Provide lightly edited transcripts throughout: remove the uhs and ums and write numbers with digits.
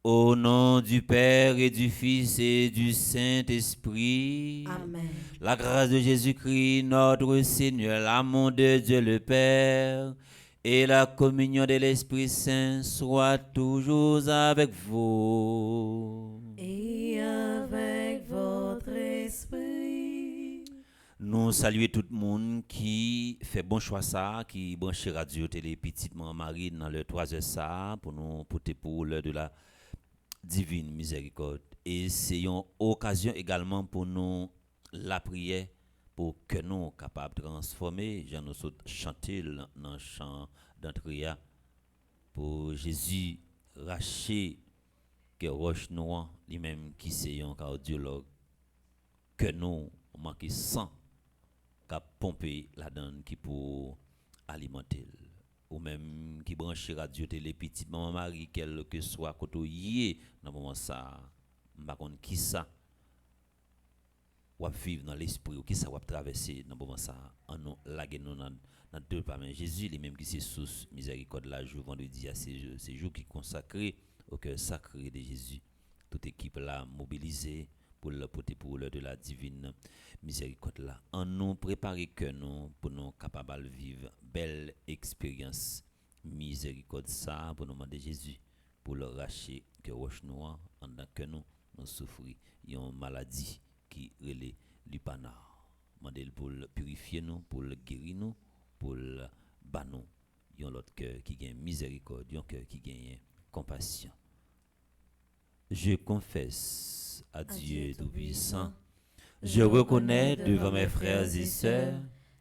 Au nom du Père et du Fils et du Saint-Esprit. Amen. La grâce de Jésus-Christ, notre Seigneur, l'amour de Dieu le Père et la communion de l'Esprit Saint soient toujours avec vous. Et avec votre esprit. Nous saluons tout le monde qui fait bon choix ça, qui branche radio télé petite maman Marie dans le 3h ça pour nous porter pour l'heure de la divine miséricorde. Et c'est une occasion également pour nous la prière pour que nous soyons capables de transformer, j'en ai chanté dans le chant d'entrée pour Jésus racher que roche noire, lui-même qui c'est un cardiologue, que nous manquons sang qui pomper la donne qui pour alimenter ou même qui branche radio télé petite maman Marie quel que soit côté dans moment ça pas contre qui ça ou vivre dans l'esprit ou qui ça va traverser dans moment ça en nous laguer nous dans deux pas mais Jésus lui-même qui c'est source miséricorde la jour vendredi à ces jours qui consacré au cœur sacré de Jésus toute équipe là mobilisée pour le porter pour l'heure de la divine miséricorde là en nous préparer que nous pour nous capables de vivre belle expérience miséricorde ça pour nous demander Jésus pour le racher que roche noire en tant que nous souffrir une maladie qui relève l'upana demander pour le purifier nous pour le guérir nous pour le ban nous yon l'autre cœur qui gagne miséricorde yon cœur qui gagne compassion. Je confesse à Dieu Tout-Puissant, je reconnais devant mes frères et sœurs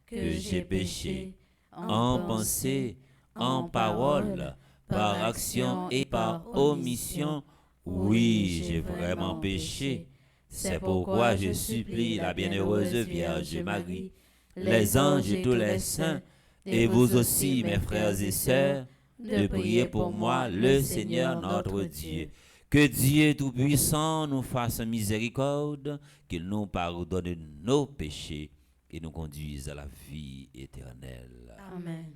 que j'ai péché en pensée, en parole, par action et par omission. Oui, j'ai vraiment péché. C'est pourquoi je supplie la bienheureuse Vierge Marie, les anges et tous les saints, et vous aussi, mes frères et sœurs, de prier pour moi, le Seigneur notre Dieu. Que Dieu Tout-Puissant nous fasse miséricorde, qu'il nous pardonne nos péchés et nous conduise à la vie éternelle. Amen.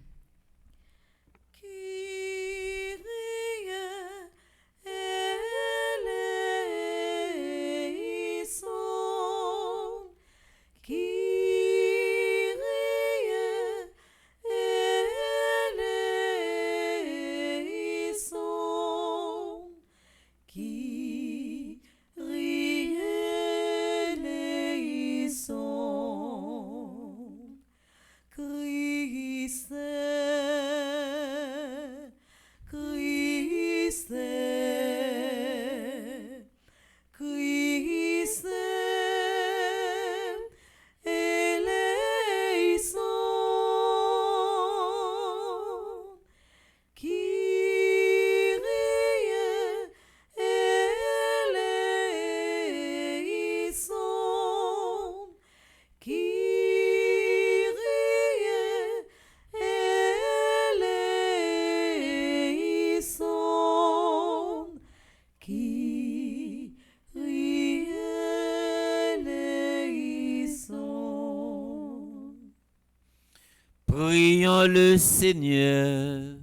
Prions le Seigneur.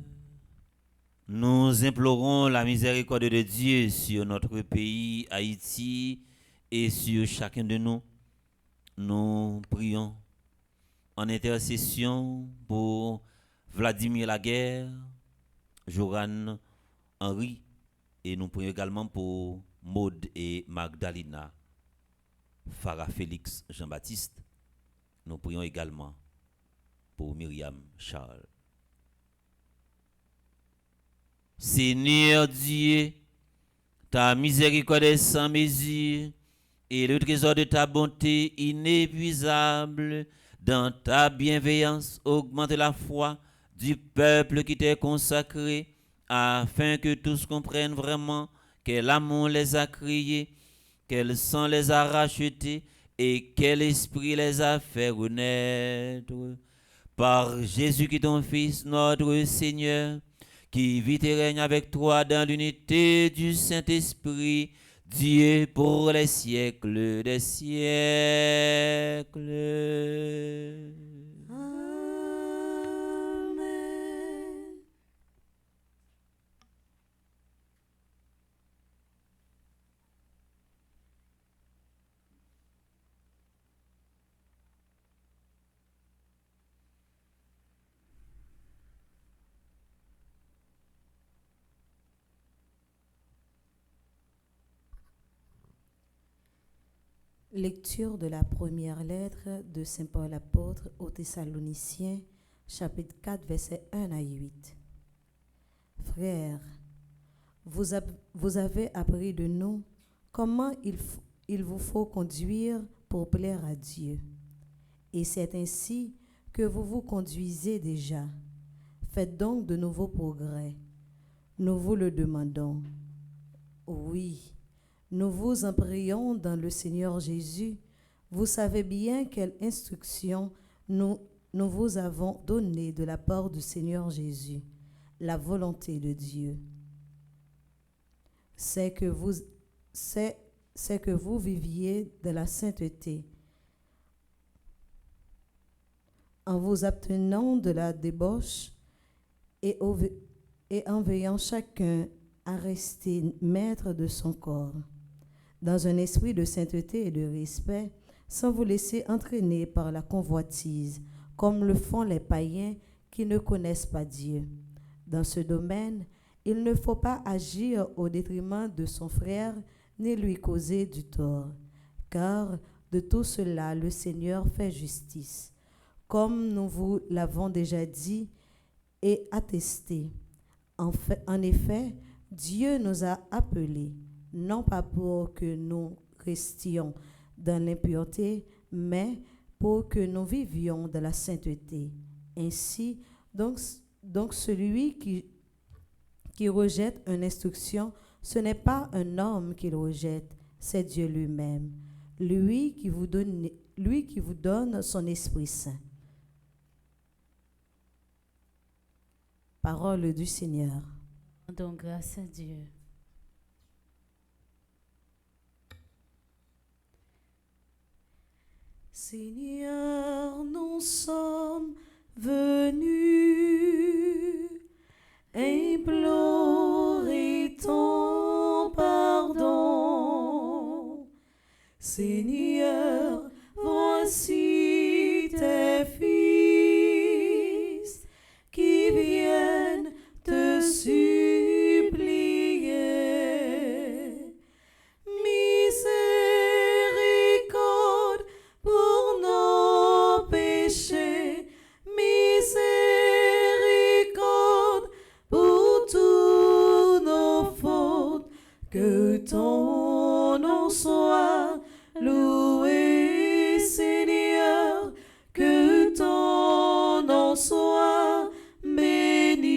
Nous implorons la miséricorde de Dieu sur notre pays, Haïti, et sur chacun de nous. Nous prions en intercession pour Vladimir Laguerre, Joran Henry, et nous prions également pour Maud et Magdalena, Farah Félix Jean-Baptiste. Nous prions également pour Myriam Charles. Seigneur Dieu, ta miséricorde est sans mesure et le trésor de ta bonté inépuisable dans ta bienveillance augmente la foi du peuple qui t'est consacré afin que tous comprennent vraiment quel amour les a créés, quel sang les a rachetés et quel esprit les a fait renaître. Par Jésus qui est ton Fils, notre Seigneur, qui vit et règne avec toi dans l'unité du Saint-Esprit, Dieu pour les siècles des siècles. Amen. Lecture de la première lettre de Saint Paul apôtre aux Thessaloniciens, chapitre 4, versets 1 à 8. Frères, vous avez appris de nous comment il vous faut conduire pour plaire à Dieu. Et c'est ainsi que vous vous conduisez déjà. Faites donc de nouveaux progrès. Nous vous le demandons. Oui, nous vous en prions dans le Seigneur Jésus. Vous savez bien quelle instruction nous vous avons donnée de la part du Seigneur Jésus, la volonté de Dieu. C'est que vous viviez de la sainteté, en vous abstenant de la débauche et en veillant chacun à rester maître de son corps, dans un esprit de sainteté et de respect, sans vous laisser entraîner par la convoitise, comme le font les païens qui ne connaissent pas Dieu. Dans ce domaine, il ne faut pas agir au détriment de son frère, ni lui causer du tort, car de tout cela le Seigneur fait justice. Comme nous vous l'avons déjà dit et attesté, en effet, Dieu nous a appelés, non pas pour que nous restions dans l'impureté, mais pour que nous vivions de la sainteté. Ainsi, donc celui qui rejette une instruction, ce n'est pas un homme qu'il rejette, c'est Dieu lui-même, lui qui vous donne son Esprit Saint. Parole du Seigneur. Rendons grâce à Dieu. Seigneur, nous sommes venus implorer ton pardon. Seigneur, voici tes fils qui viennent te supplier. Miséricorde pour nos péchés, miséricorde pour tous nos fautes, que ton nom soit loué, Seigneur, que ton nom soit béni,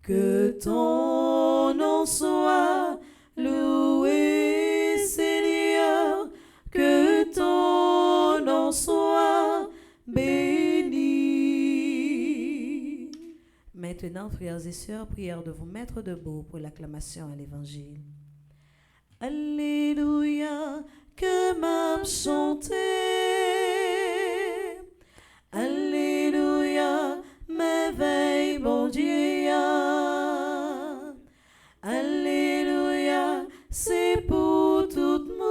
que ton nom soit loué, Seigneur, que ton nom soit béni. Maintenant, frères et sœurs, prière de vous mettre debout pour l'acclamation à l'Évangile. Alléluia, que m'a chanté. Alléluia, m'éveille, bon Dieu. Alléluia, c'est pour tout le monde.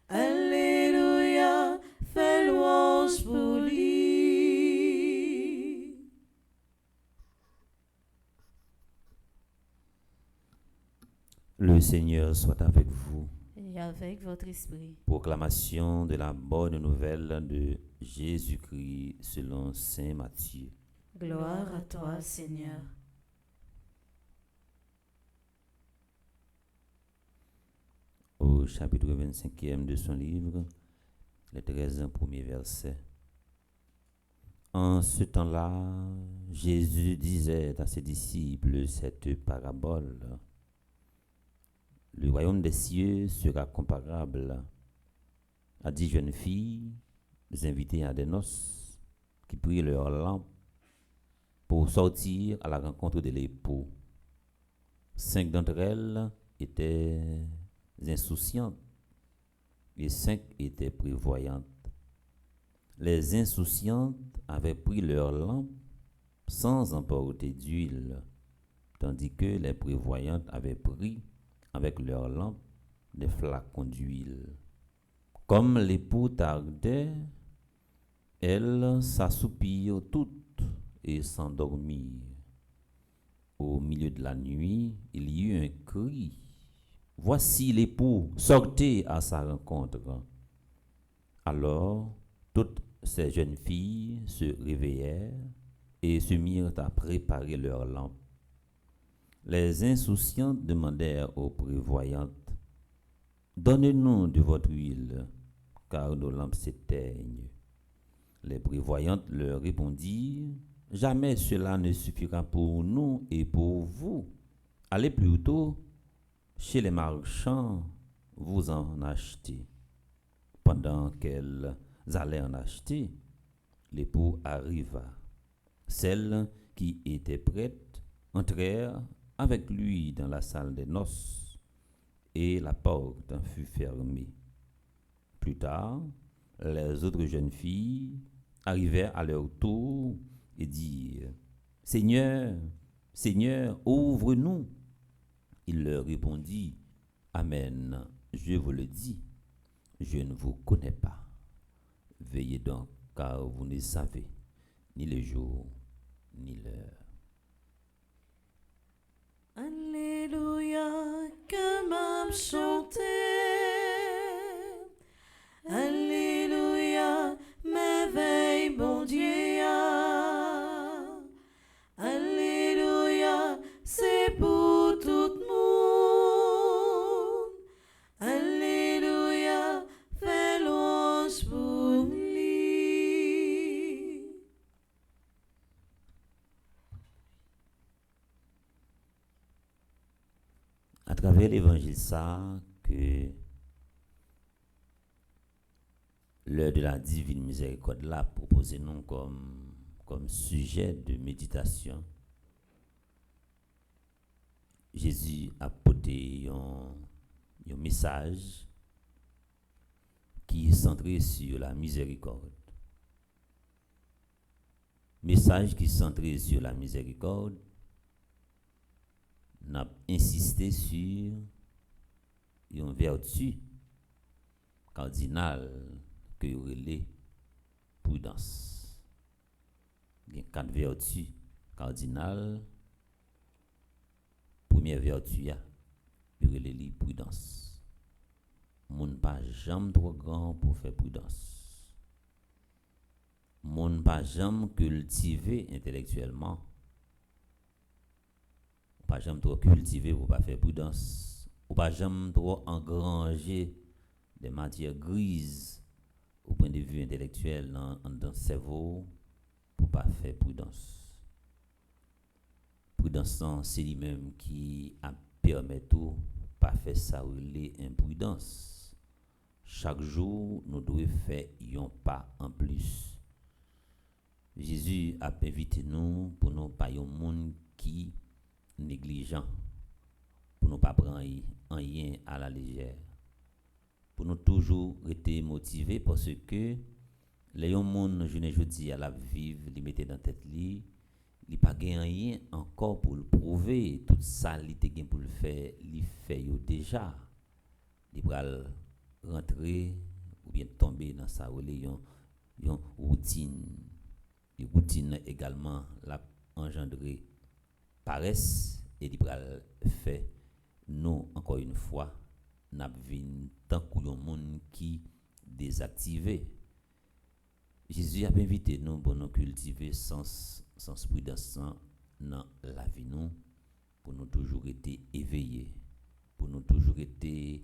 Alléluia, fais louange pour lui. Le Seigneur soit avec vous. Et avec votre esprit. Proclamation de la bonne nouvelle de Jésus-Christ selon saint Matthieu. Gloire à toi, Seigneur. Au chapitre 25e de son livre, les 13 premiers versets. En ce temps-là, Jésus disait à ses disciples cette parabole. Le royaume des cieux sera comparable à 10 jeunes filles invitées à des noces qui prirent leur lampe pour sortir à la rencontre de l'époux. 5 d'entre elles étaient insouciantes et 5 étaient prévoyantes. Les insouciantes avaient pris leur lampe sans emporter d'huile, tandis que les prévoyantes avaient pris avec leur lampe des flacons d'huile. Comme l'époux tardait, elles s'assoupirent toutes et s'endormirent. Au milieu de la nuit, il y eut un cri. voici l'époux, sortez à sa rencontre. Alors, toutes ces jeunes filles se réveillèrent et se mirent à préparer leurs lampes. Les insouciantes demandèrent aux prévoyantes, donnez-nous de votre huile, car nos lampes s'éteignent. Les prévoyantes leur répondirent, jamais cela ne suffira pour nous et pour vous. Allez plutôt chez les marchands, vous en achetez. Pendant qu'elles allaient en acheter, l'époux arriva. Celles qui étaient prêtes entrèrent avec lui dans la salle des noces, et la porte fut fermée. Plus tard, les autres jeunes filles arrivèrent à leur tour et dirent, Seigneur, Seigneur, ouvre-nous. Il leur répondit, Amen, je vous le dis, je ne vous connais pas. Veillez donc, car vous ne savez ni le jour ni l'heure. Alléluia, que m'âme chanter. Alléluia, m'éveille, bon Dieu. Alléluia, c'est pour tout le monde. Alléluia, fais louange pour lui. À travers l'évangile ça, que l'heure de la divine miséricorde là proposé nous comme sujet de méditation, Jésus a porté un message qui est centré sur la miséricorde. Message qui est centré sur la miséricorde, n'a insisté sur une vertu cardinale que relève prudence. Il y a 4 vertus cardinales. Première vertu, il relève prudence. Moun pas jamais trop grand pour faire prudence. Moun pas jamais cultivé intellectuellement. Pas jamais trop cultivé pour pas faire prudence. Ou pas jamais trop engranger des matières grises au point de vue intellectuel dans le cerveau pour pas faire prudence. Prudence, c'est lui-même qui a permis tout pas faire ça ou l'imprudence. Chaque jour, nous devons faire un pas en plus. Jésus a invité nous pour nous pas un monde qui négligent, pour ne pas prendre rien à la légère, pour nous toujours rester motivés parce que les gens je ne dis à la vivre, les mettre dans tête li, il pas rien encore pour le prouver, tout ça il te gain pour le faire, il fait déjà. Il va rentrer ou bien tomber dans sa religion, une routine. Une routine également l'a engendré paresse et il va faire nous encore une fois n'a vinn tant que un monde qui désactivé. Jésus a invité nous pour nous cultiver sans prudence dans la vie nous, pour nous toujours être éveillés, pour nous toujours être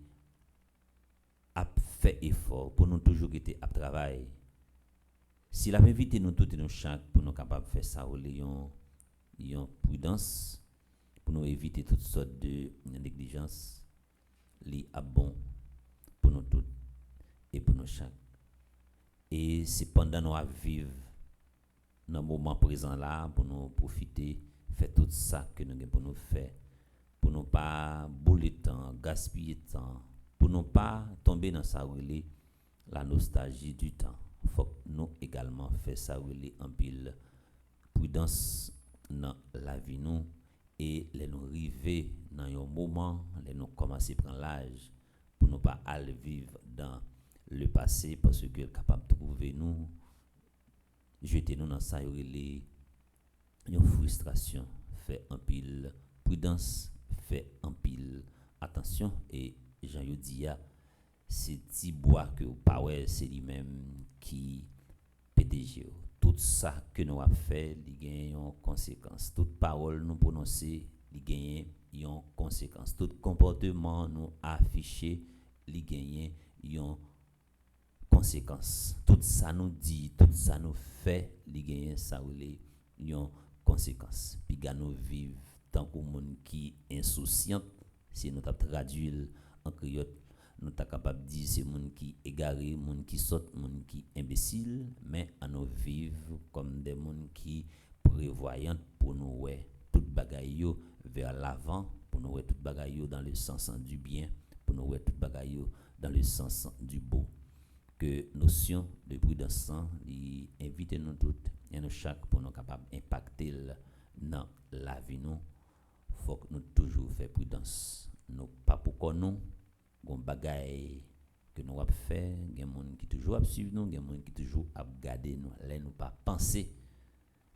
à faire effort, pour nous toujours être à travailler. S'il a invité nous tous et nous chaque pour nous capables de faire ça, une prudence, pour nous éviter toutes sortes de négligences, li a bon pour nous tous et pour nous chaque. Et c'est pendant nous à vivre dans le moment présent là, pour nous profiter, faire tout ça que nous avons pour nous faire, pour ne pas bouler de temps, gaspiller de temps, pour ne pas tomber dans sa relais, la nostalgie du temps. Il faut que nous également faire ça relais en pile prudence dans la vie nous et les nous arriver dans un moment, les nous commencer à prendre l'âge pour ne pas aller vivre dans le passé parce que capable de trouver nous jeter nous dans ça relais une frustration, fait en pile prudence, fait en pile attention et Jean yo dit ya c'est petit bois que pas ouais c'est lui-même qui PDG. Tout ça que nous a fait, il gagne une conséquence. Toute parole nous prononcer, il gagne une conséquence. Tout comportement nous affiché, il gagne une conséquence. Tout ça nous dit, tout ça nous fait, il gagne ça ou les une conséquence. Puis gars nous vivre tant que monde qui insouciant, si nous t'a traduit en créole, nous sommes capables de dire c'est monde qui égaré, monde qui saute, monde qui imbécile, mais à nous vivre comme des monde qui prévoyant pour nous ouais tout bagaille vers l'avant, pour nous ouais tout bagaille dans le sens du bien, pour nous ouais tout bagaille dans le sens du beau. Que notion de prudence invite nous toutes et nous chaque pour nous capables d'impacter dans la vie nous, faut que nous toujours faire prudence. Nous pas pour nous gon bagay que nous avons fait, il y a des gens qui toujours suivent nous, il y a des gens qui toujours regarder nous. Là nous pas penser,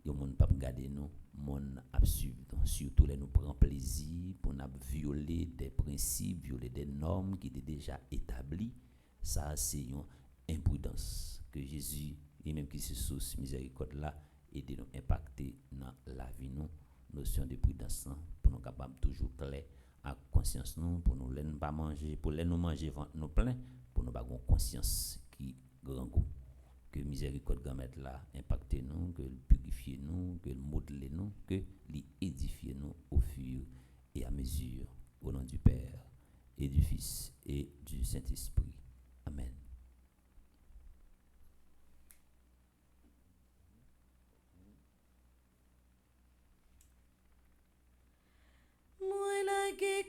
il y a des gens qui pas regarder nous, mon suivre nous. Surtout là nous prend plaisir pour nous violer des principes, violer des normes qui étaient déjà établies. Ça c'est une imprudence que Jésus et même qui se source miséricorde là et de nous impacter dans la vie nous. Notion de prudence pour nous capable toujours clair à conscience nous pour nous ne pas manger pour nous manger ventre nous plein pour nous pas avoir conscience qui grand goût que miséricorde grand mettre là impacter nous que purifier nous que modeler nous que l'édifier nous au fur et à mesure au nom du Père et du Fils et du Saint-Esprit. Amen.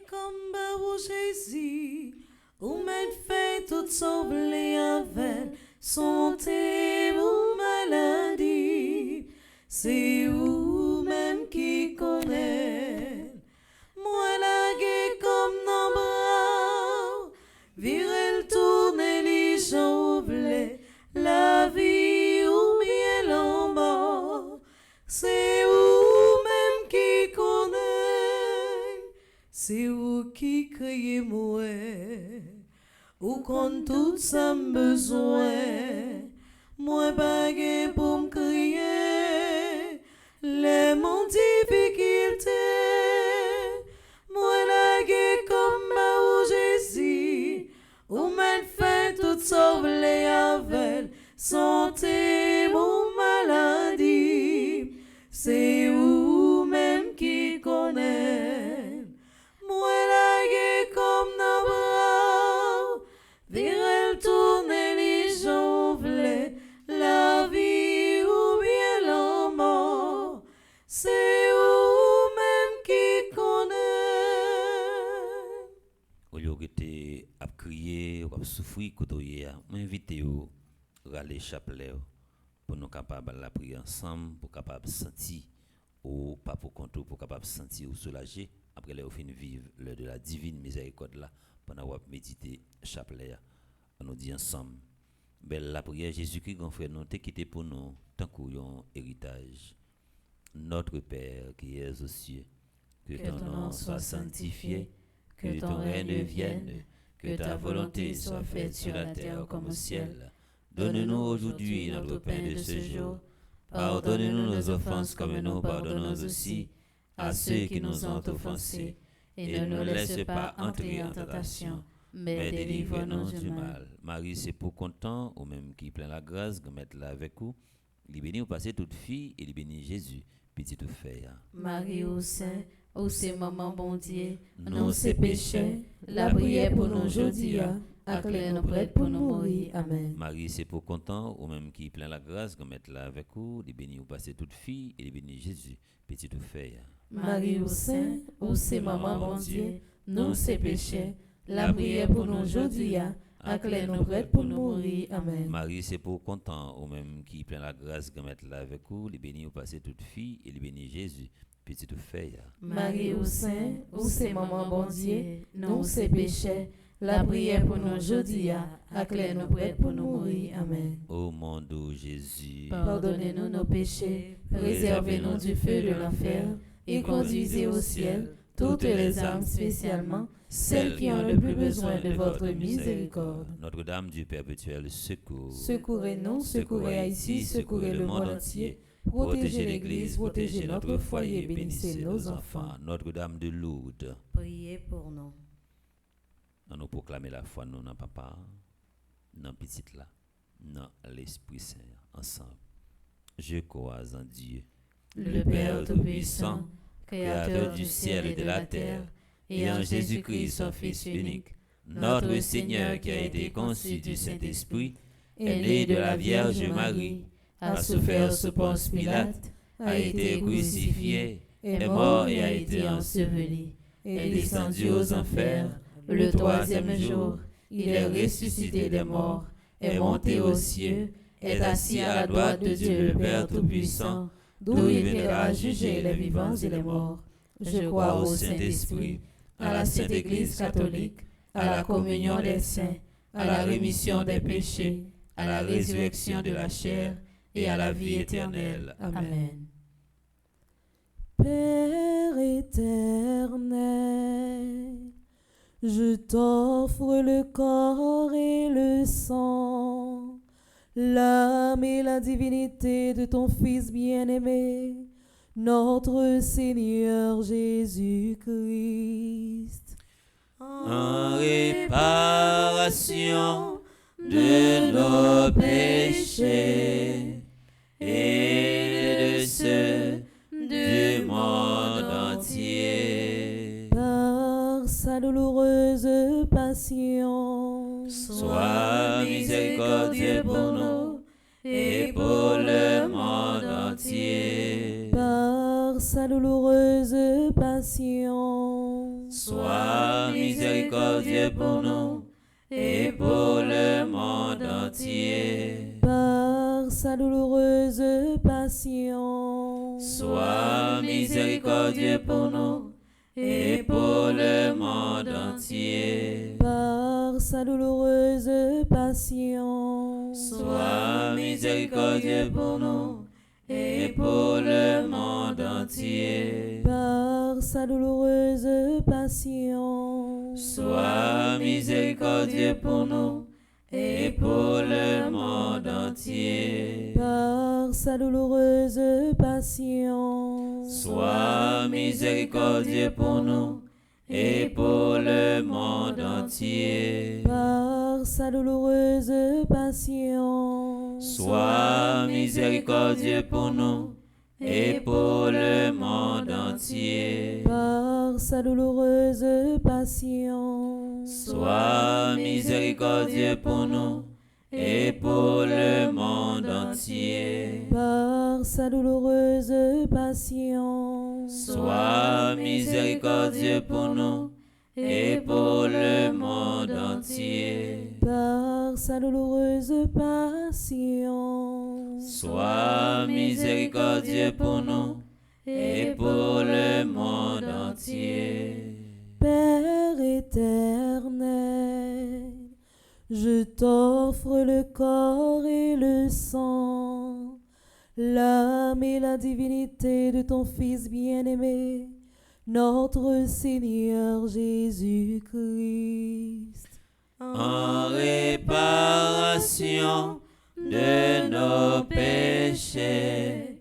Comme barou Jésus, ou même fait tout sauver avec santé ou maladie, c'est ou même qui connaît. Moi la comme dans bras, virer le tourner les gens ouvrés, la vie ou bien l'en c'est ou même qui connaît. C'est vous qui criez moi, ou quand tout ça besoin, moi baguette pour me crier, les mon difficultés, moi la comme ma Jésus, ou m'en fait tout sauver avec santé ou maladie, c'est vous même qui connaît. Moi la comme dans bras, virer le tourner les gens ouvrés, la vie ou bien la mort, c'est vous-même qui connaît. Au lieu que tu as crié, ou souffrir, je m'invite à aller chapelet pour nous capables de prier ensemble, pour capable sentir, ou pas pour compter, pour capable sentir ou soulager. Après les fin vivre l'heure de la divine miséricorde là pendant avoir médité chapelet on nous dit ensemble belle la prière Jésus-Christ grand frère nous t'es quitté pour nous tant qu'un héritage notre Père qui es aux cieux que ton nom soit sanctifié que ton règne vienne que ta volonté soit faite sur la terre comme au ciel. Donne-nous aujourd'hui notre pain de ce jour. Pardonne-nous nos offenses comme nous pardonnons aussi à ceux qui nous ont offensés, et ne nous laisse pas entrer en tentation, mais délivre-nous du mal. Marie, c'est pour content, ou même qui plein la grâce, que mettre là avec vous. Il bénit ou passer toute fille, et il bénit Jésus, petit tout fait. Marie au sein, ô c'est maman bon Dieu, Nous c'est péchés, la prière pour nous aujourd'hui, acclare nous prêts pour nous mourir. Amen. Marie, c'est pour content, ou même qui plein la grâce, que mettre là avec vous. Il bénit ou passer toute fille, et il bénit Jésus, petit tout fait. Marie au sein, ô c'est maman bon Dieu, nous c'est péchés, la prière pour nous aujourd'hui, acclare nous prêts pour nous mourir. Amen. Marie, c'est pour content, ou même qui plein la grâce, que mettre là avec vous. Il bénit ou passer toute fille, et il bénit Jésus, petit tout fait. Marie au sein, ô c'est maman bon Dieu, nous c'est péchés, la prière pour nous aujourd'hui, acclare nous prêts pour nous mourir. Amen. Ô mon doux Jésus, Pardonnez-nous nos péchés, préservez-nous du feu de l'enfer, et conduisez au ciel toutes les âmes, spécialement celles qui ont le plus besoin de votre miséricorde. Notre-Dame du perpétuel secours, Secourez-nous, secourez Haïti, secourez le monde entier. Protégez l'Église, protégez notre foyer, bénissez nos enfants. Notre-Dame de Lourdes, Priez pour nous. nous proclamer la foi, nous, dans Papa, dans Petit là, dans l'Esprit Saint, ensemble. Je crois en Dieu, Le Père Tout-Puissant, Créateur du ciel et de la terre, et en Jésus-Christ, son Fils unique, notre Seigneur qui a été conçu du Saint-Esprit, est né de la Vierge Marie, a souffert sous Ponce Pilate, a été crucifié, est mort et a été enseveli, est descendu aux enfers. Le troisième jour, il est ressuscité des morts, est monté aux cieux, est assis à la droite de Dieu le Père Tout-Puissant, d'où il viendra juger les vivants et les morts. Je crois au Saint-Esprit, à la Sainte Église catholique, à la communion des saints, à la rémission des péchés, à la résurrection de la chair et à la vie éternelle. Amen. Père éternel, je t'offre le corps et le sang, l'âme et la divinité de ton Fils bien-aimé, notre Seigneur Jésus-Christ, en réparation de nos péchés et de ceux du monde entier. par sa douloureuse passion. Sois miséricordieux pour nous et pour le monde entier. Par sa douloureuse passion. Sois miséricordieux pour nous et pour le monde entier. Par sa douloureuse passion. Sois miséricordieux pour nous et pour le monde entier. Par sa douloureuse passion. Sois miséricordieux pour nous et pour le monde entier. Par sa douloureuse passion. Sois miséricordieux pour nous et pour le monde entier. Par sa douloureuse passion. Sois miséricordieux pour nous et pour le monde entier. Par sa douloureuse passion. Sois miséricordieux pour nous et pour le monde entier. Par sa douloureuse passion. Sois miséricordieux pour nous et pour le monde entier. Par sa douloureuse passion. Sois miséricordieux pour nous et pour le monde entier. Par sa douloureuse passion. Sois miséricordieux pour nous et pour le monde entier. Père éternel, je t'offre le corps et le sang, l'âme et la divinité de ton Fils bien-aimé, notre Seigneur Jésus-Christ, En réparation de nos péchés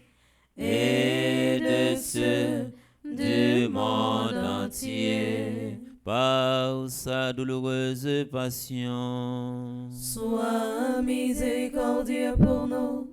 et de ceux du monde entier. Par sa douloureuse passion. sois miséricordieux pour nous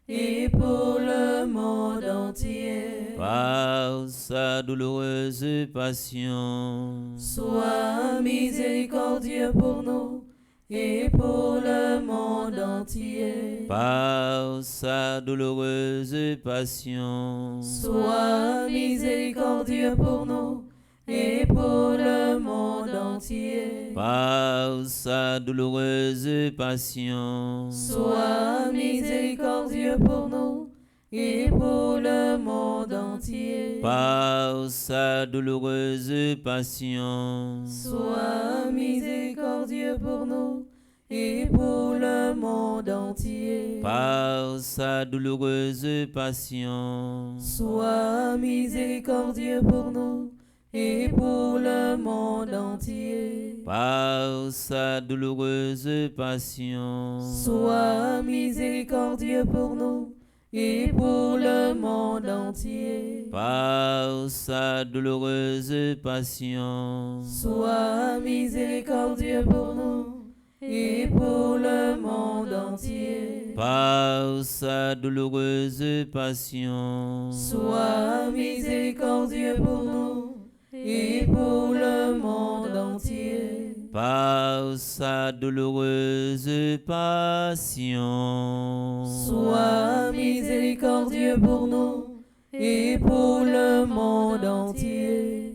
et pour le monde entier. Par sa douloureuse passion. Sois miséricordieux pour nous et pour le monde entier. Par sa douloureuse passion. Sois miséricordieux pour nous et pour le monde entier. Par sa douloureuse passion. Sois miséricordieux pour nous et pour le monde entier. Par sa douloureuse passion. Sois miséricordieux pour nous et pour le monde entier. Par sa douloureuse passion. Sois miséricordieux pour nous et pour le monde entier. Par sa douloureuse passion, Sois miséricordieux pour nous et pour le monde entier. par sa douloureuse passion, Sois miséricordieux pour nous et pour le monde entier. par sa douloureuse passion, Sois miséricordieux pour nous et pour le monde entier. par sa douloureuse passion, Sois miséricordieux pour nous et pour le monde entier.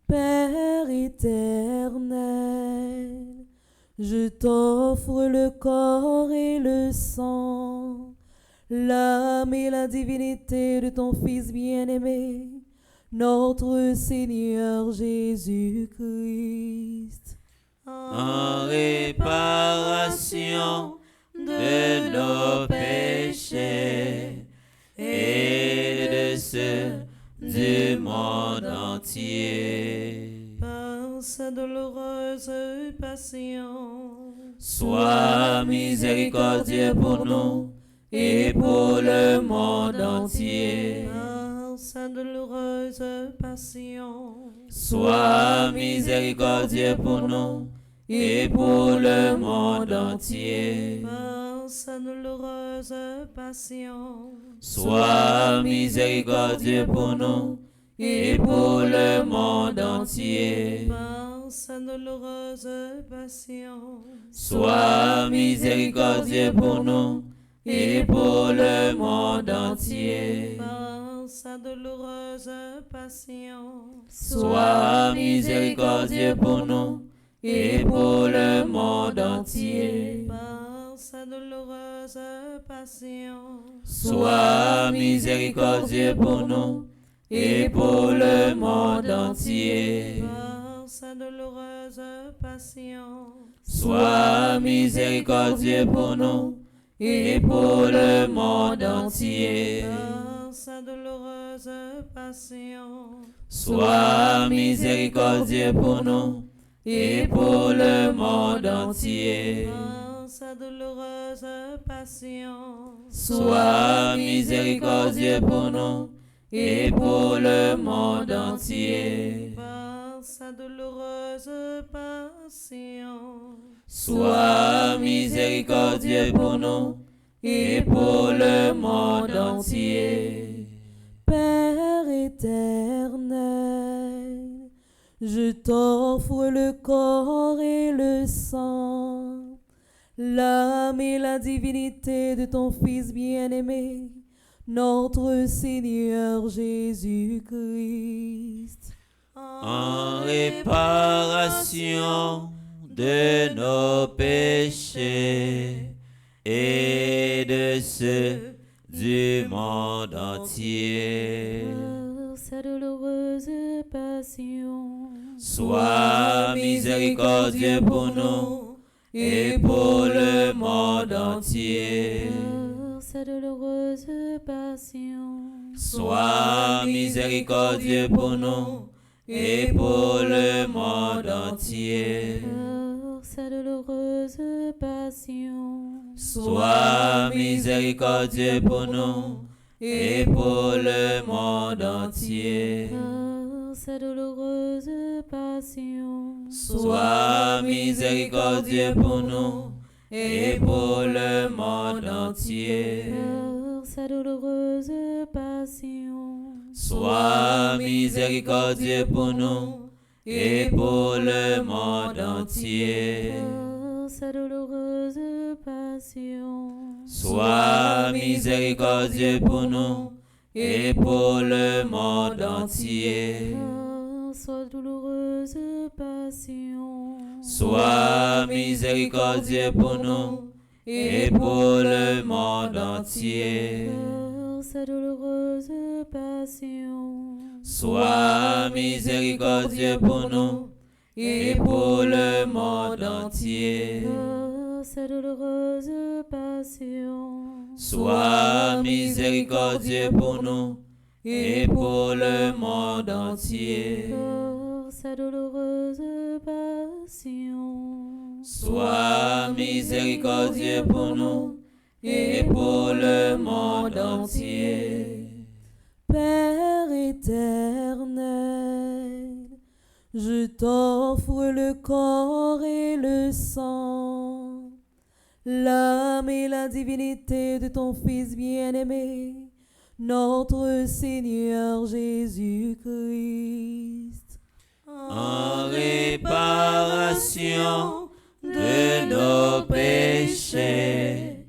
Père éternel, je t'offre le corps et le sang, l'âme et la divinité de ton Fils bien-aimé, notre Seigneur Jésus-Christ, en réparation de nos péchés et de ceux du monde entier. par sa douloureuse passion. Sois miséricordieux pour nous et pour le monde entier. Par sa douloureuse passion. Sois miséricordieux pour nous et pour le monde entier. Par sa douloureuse passion. Sois miséricordieux pour nous et pour le monde entier. Par sa douloureuse passion. Sois miséricordieux pour nous et pour le monde entier. Par sa douloureuse passion. Sois miséricordieux pour nous et pour le monde entier. Par sa douloureuse passion. Sois miséricordieux pour nous et pour le monde entier. Par sa douloureuse passion. Sois miséricordieux pour nous et pour le monde entier. Par sa douloureuse passion. Sois miséricordieux pour nous et pour le monde entier. Par sa douloureuse passion. Sois miséricordieux pour nous et pour le monde entier. Par sa douloureuse passion. Sois miséricordieux pour nous et pour le monde entier. Père éternel, je t'offre le corps et le sang, l'âme et la divinité de ton Fils bien-aimé, notre Seigneur Jésus-Christ, En réparation de nos péchés et de ceux du monde entier. Par sa douloureuse passion, Sois miséricordieux pour nous et pour le monde entier. par sa douloureuse passion, Sois miséricordieux pour nous et pour le monde entier. par sa douloureuse passion, Sois miséricordieux pour nous et pour le monde entier. par sa douloureuse passion, Sois miséricordieux pour nous et pour le monde entier. par sa douloureuse passion, Sois miséricordieux pour nous et pour le monde entier. par sa douloureuse passion, Sois miséricordieux pour nous et pour le monde entier. par sa douloureuse passion, Sois miséricordieux pour nous et pour le monde entier. par sa douloureuse passion, Sois miséricordieux pour nous et pour le monde entier. par sa douloureuse passion, Sois miséricordieux pour nous et pour le monde entier. Pour sa douloureuse passion, Sois miséricordieux pour nous et pour le monde entier. Père éternel, je t'offre le corps et le sang, l'âme et la divinité de ton Fils bien-aimé, notre Seigneur Jésus-Christ, En réparation de nos péchés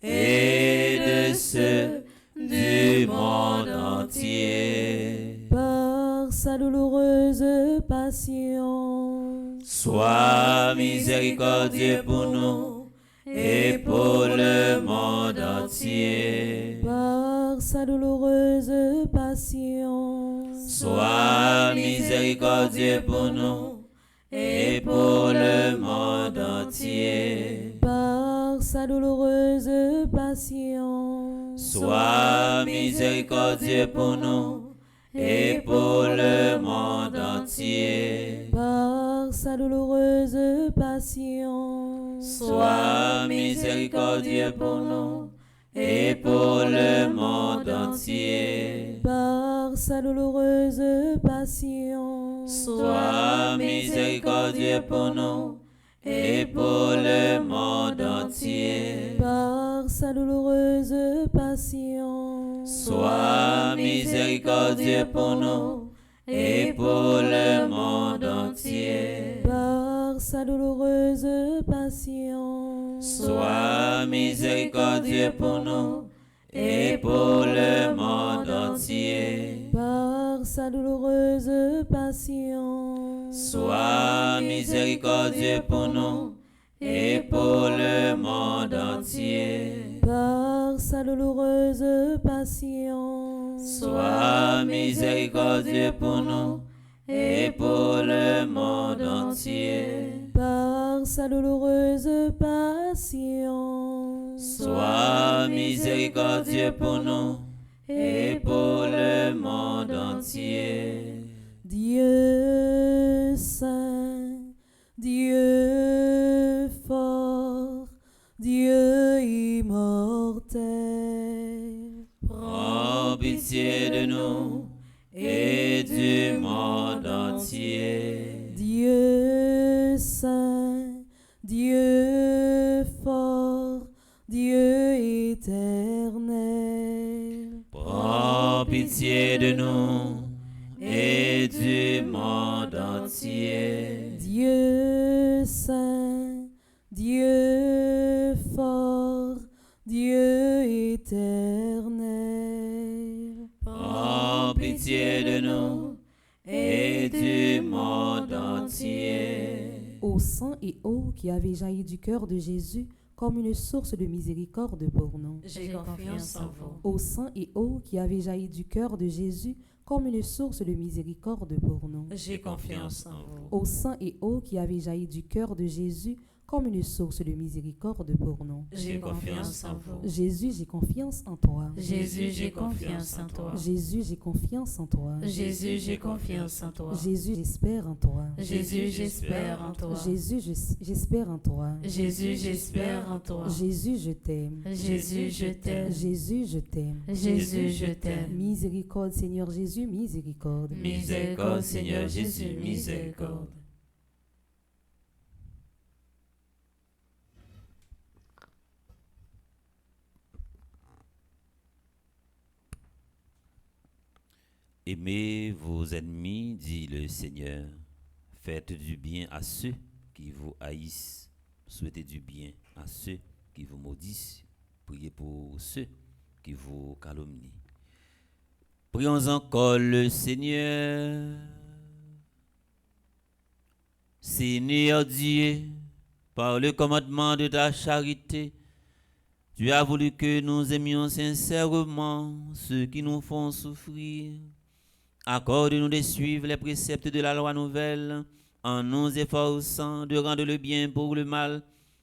et de ceux du monde entier. par sa douloureuse passion. Sois miséricordieux pour nous et pour le monde entier. Par sa douloureuse passion. Sois miséricordieux pour nous et pour le monde entier. Par sa douloureuse passion. Sois miséricordieux pour nous et pour le monde entier. Par sa douloureuse passion. Sois miséricordieux pour nous et pour le monde entier. Par sa douloureuse passion. Sois miséricordieux pour nous et pour le monde entier. Par sa douloureuse passion. Sois miséricordieux pour nous et pour le monde entier. Par sa douloureuse passion. Sois miséricordieux pour nous et pour le monde entier. Par sa douloureuse passion. Sois miséricordieux pour nous et pour le monde entier. Par sa douloureuse passion. Sois miséricordieux pour nous et pour le monde entier. Par sa douloureuse passion. Sois miséricordieux pour nous et pour le monde entier. Dieu saint, Dieu fort, Dieu immortel, Prends pitié de nous et du monde entier. Dieu saint, Dieu fort, Dieu éternel, Prends pitié de nous et du monde entier. Dieu saint, Dieu fort, Dieu éternel, Prends pitié de nous et du monde entier. Ô sang et eau qui avait jailli du cœur de Jésus comme une source de miséricorde pour nous. j'ai confiance en vous. Ô sang et eau qui avait jailli du cœur de Jésus comme une source de miséricorde pour nous. J'ai confiance en vous. Ô sang et eau qui avait jailli du cœur de Jésus comme une source de miséricorde pour nous. J'ai confiance en vous. Jésus, j'ai confiance en toi. Jésus, j'ai confiance en toi. Jésus, j'ai confiance en toi. Jésus, j'ai confiance en toi. Jésus, j'espère en toi. Jésus, j'espère en toi. Jésus, j'espère en toi. Jésus, j'espère en toi. Jésus, je t'aime. Jésus, je t'aime. Jésus, je t'aime. Jésus, je t'aime. Miséricorde, Seigneur Jésus, miséricorde. Miséricorde, Seigneur Jésus, miséricorde. Aimez vos ennemis, dit le Seigneur. Faites du bien à ceux qui vous haïssent. Souhaitez du bien à ceux qui vous maudissent. Priez pour ceux qui vous calomnient. Prions encore le Seigneur. Seigneur Dieu, par le commandement de ta charité, tu as voulu que nous aimions sincèrement ceux qui nous font souffrir. Accorde-nous de suivre les préceptes de la loi nouvelle en nous efforçant de rendre le bien pour le mal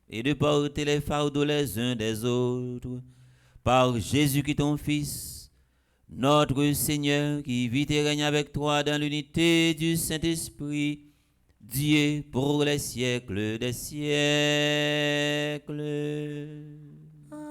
et de porter les fardeaux les uns des autres. Par Jésus qui ton Fils, Notre Seigneur qui vit et règne avec toi dans l'unité du Saint-Esprit, Dieu pour les siècles des siècles. Amen.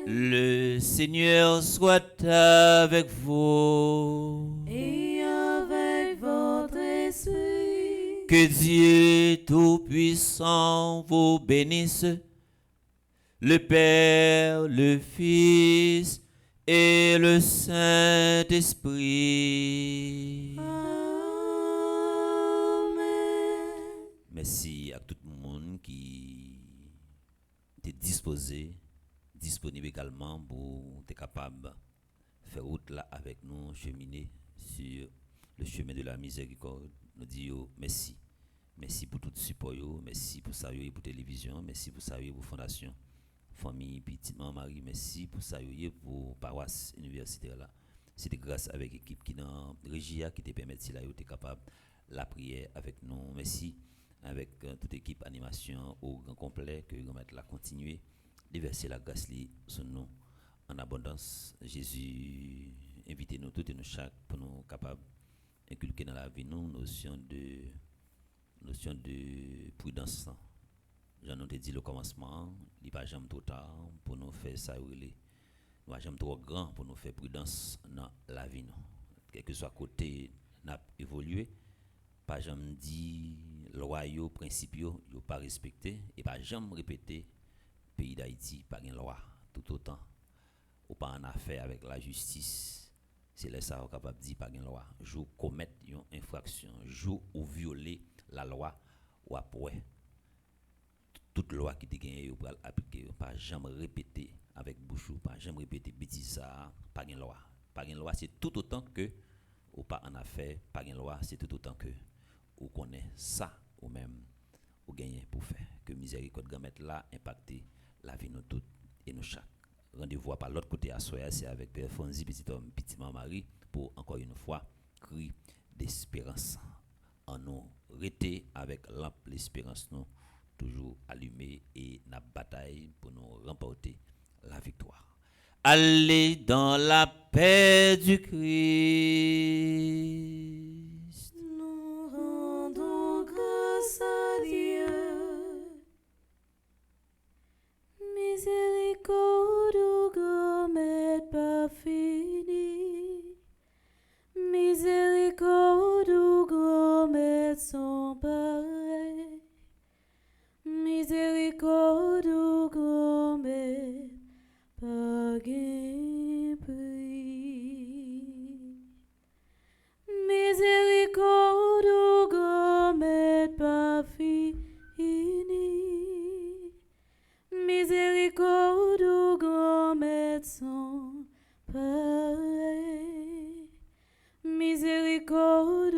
Le Seigneur soit avec vous. Et avec votre esprit. Que Dieu Tout-Puissant vous bénisse, le Père, le Fils et le Saint-Esprit. Amen. Merci à tout le monde qui était disponible également pour être capable de faire route là avec nous, cheminer sur le chemin de la miséricorde. Nous disons merci. Merci pour tout le support, merci pour ça, pour télévision, merci pour ça, pour fondation, famille, petite maman Marie, merci pour ça, pour paroisse universitaire là. C'est grâce avec l'équipe qui dans Régia qui te permet de là, tu capable la prière avec nous. Merci avec toute équipe animation au grand complet que nous mettre là continuer de verser la grâce sur nous en abondance. Jésus invite nous tous et nous chaque pour nous capables inculquer dans la vie nous notion de prudence. J'en ai dit le commencement, il n'est pas jamais trop tard pour nous faire ça. Il n'est pas jamais trop grand pour nous faire prudence dans la vie. Quel que soit côté, n'a évolué. Pas jamais dit loi, principe, yo pas respecté. Et pas jamais répété, pays d'Haïti, pas de loi. Tout autant, ou pas en affaire avec la justice. C'est là ça capable de dire pas de loi. Jou commettre une infraction, jou ou violer la loi ou après toute loi qui te gagne pour appliquer, pas jamais répéter avec bouchou, pas jamais répéter bêtise ça, pas de loi. Pas de loi, c'est tout autant que ou pas en affaire, pas de loi, c'est tout autant que ou connaît ça ou même ou gagner pour faire que miséricorde grand mettre là impacter la vie nous toutes et nous chaque. Rendez-vous par l'autre côté à soir, c'est avec Père Fonzi, petit homme, petit maman Marie, pour encore une fois, cri d'espérance. En nous, rester avec lampe l'espérance, nous, toujours allumée et la bataille pour nous remporter la victoire. Allez dans la paix du Christ. Nous rendons grâce à Dieu. Miséricorde ou grand pas fini. Miséricorde ou grand sans pareil. Miséricorde ou grand pas gain prix. Miséricorde ou grand pas fini. Miséricorde ou grand sans pareil. Miséricorde